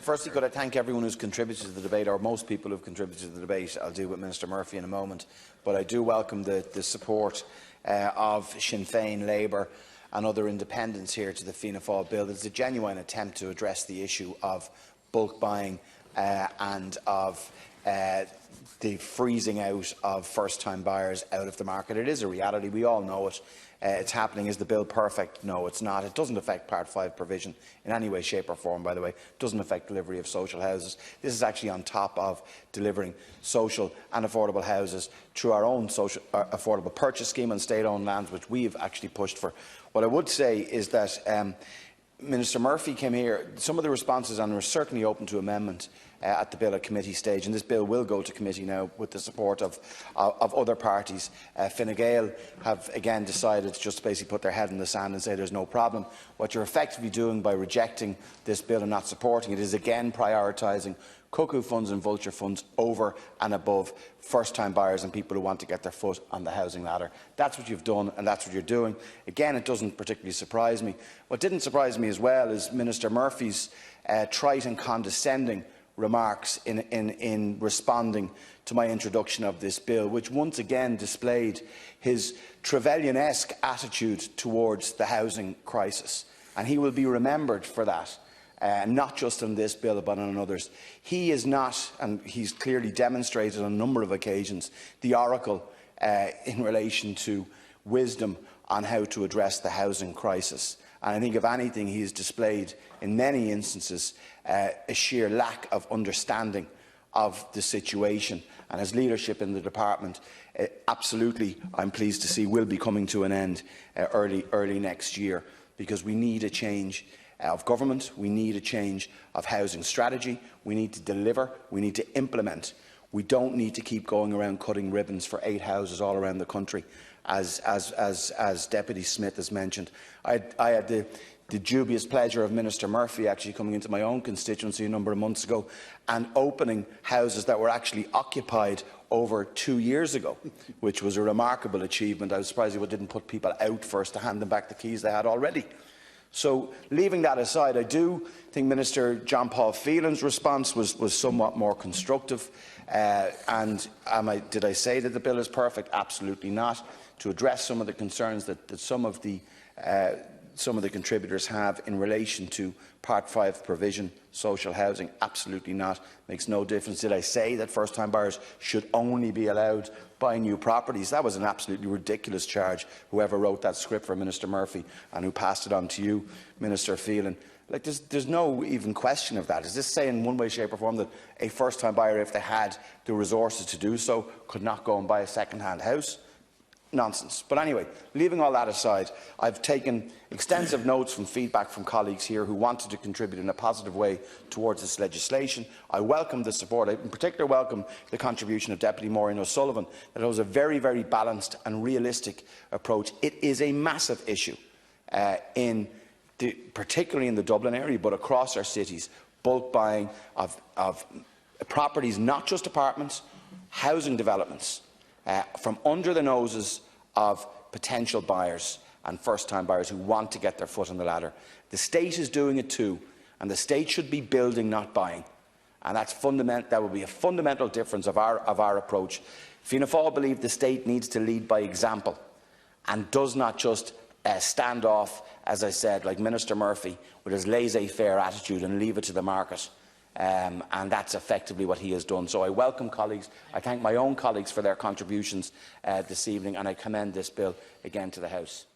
Firstly, could I thank everyone who's contributed to the debate, or most people who have contributed to the debate. I'll deal with Minister Murphy in a moment, but I do welcome the support of Sinn Féin, Labour and other independents here to the Fianna Fáil bill. It's a genuine attempt to address the issue of bulk buying and of the freezing out of first-time buyers out of the market. It is a reality. We all know it. It's happening. Is the bill perfect? No, it's not. It doesn't affect Part 5 provision in any way, shape or form, by the way. It doesn't affect delivery of social houses. This is actually on top of delivering social and affordable houses through our own social, affordable purchase scheme on state-owned lands, which we have actually pushed for. What I would say is that Minister Murphy came here. Some of the responses, and we're certainly open to amendment at the bill at committee stage, and this bill will go to committee now with the support of other parties. Fine Gael have again decided to just basically put their head in the sand and say there's no problem. What you're effectively doing by rejecting this bill and not supporting it is again prioritising cuckoo funds and vulture funds over and above first-time buyers and people who want to get their foot on the housing ladder. That's what you've done, and that's what you're doing. Again, it doesn't particularly surprise me. What didn't surprise me as well is Minister Murphy's trite and condescending remarks in responding to my introduction of this bill, which once again displayed his Trevelyan-esque attitude towards the housing crisis. And he will be remembered for that. Not just on this bill but on others. He is not, and he's clearly demonstrated on a number of occasions, the oracle in relation to wisdom on how to address the housing crisis. And I think, if anything, he has displayed in many instances a sheer lack of understanding of the situation, and his leadership in the department absolutely, I'm pleased to see, will be coming to an end early next year, because we need a change of government, we need a change of housing strategy, we need to deliver, we need to implement. We don't need to keep going around cutting ribbons for 8 houses all around the country, as Deputy Smith has mentioned. I had the dubious pleasure of Minister Murphy actually coming into my own constituency a number of months ago and opening houses that were actually occupied over 2 years ago, which was a remarkable achievement. I was surprised he didn't put people out first to hand them back the keys they had already. So, leaving that aside, I do think Minister John Paul Phelan's response was somewhat more constructive. Did I say that the bill is perfect? Absolutely not. To address some of the concerns that some of the contributors have in relation to Part 5 provision, social housing, absolutely not. Makes no difference. Did I say that first-time buyers should only be allowed buy new properties? That was an absolutely ridiculous charge, whoever wrote that script for Minister Murphy and who passed it on to you, Minister Phelan. Like, there's no even question of that. Is this saying in one way, shape or form that a first-time buyer, if they had the resources to do so, could not go and buy a second-hand house? Nonsense. But anyway, leaving all that aside, I've taken extensive notes from feedback from colleagues here who wanted to contribute in a positive way towards this legislation. I welcome the support. I in particular welcome the contribution of Deputy Maureen O'Sullivan, that it was a very, very balanced and realistic approach. It is a massive issue, particularly in the Dublin area, but across our cities, bulk buying of properties, not just apartments, housing developments, from under the noses of potential buyers and first-time buyers who want to get their foot on the ladder. The state is doing it too, and the state should be building, not buying. And that's fundamental. That will be a fundamental difference of our approach. Fianna Fáil believe the state needs to lead by example and does not just stand off, as I said, like Minister Murphy, with his laissez-faire attitude and leave it to the market. And that's effectively what he has done. So I welcome colleagues. I thank my own colleagues for their contributions this evening, and I commend this bill again to the House.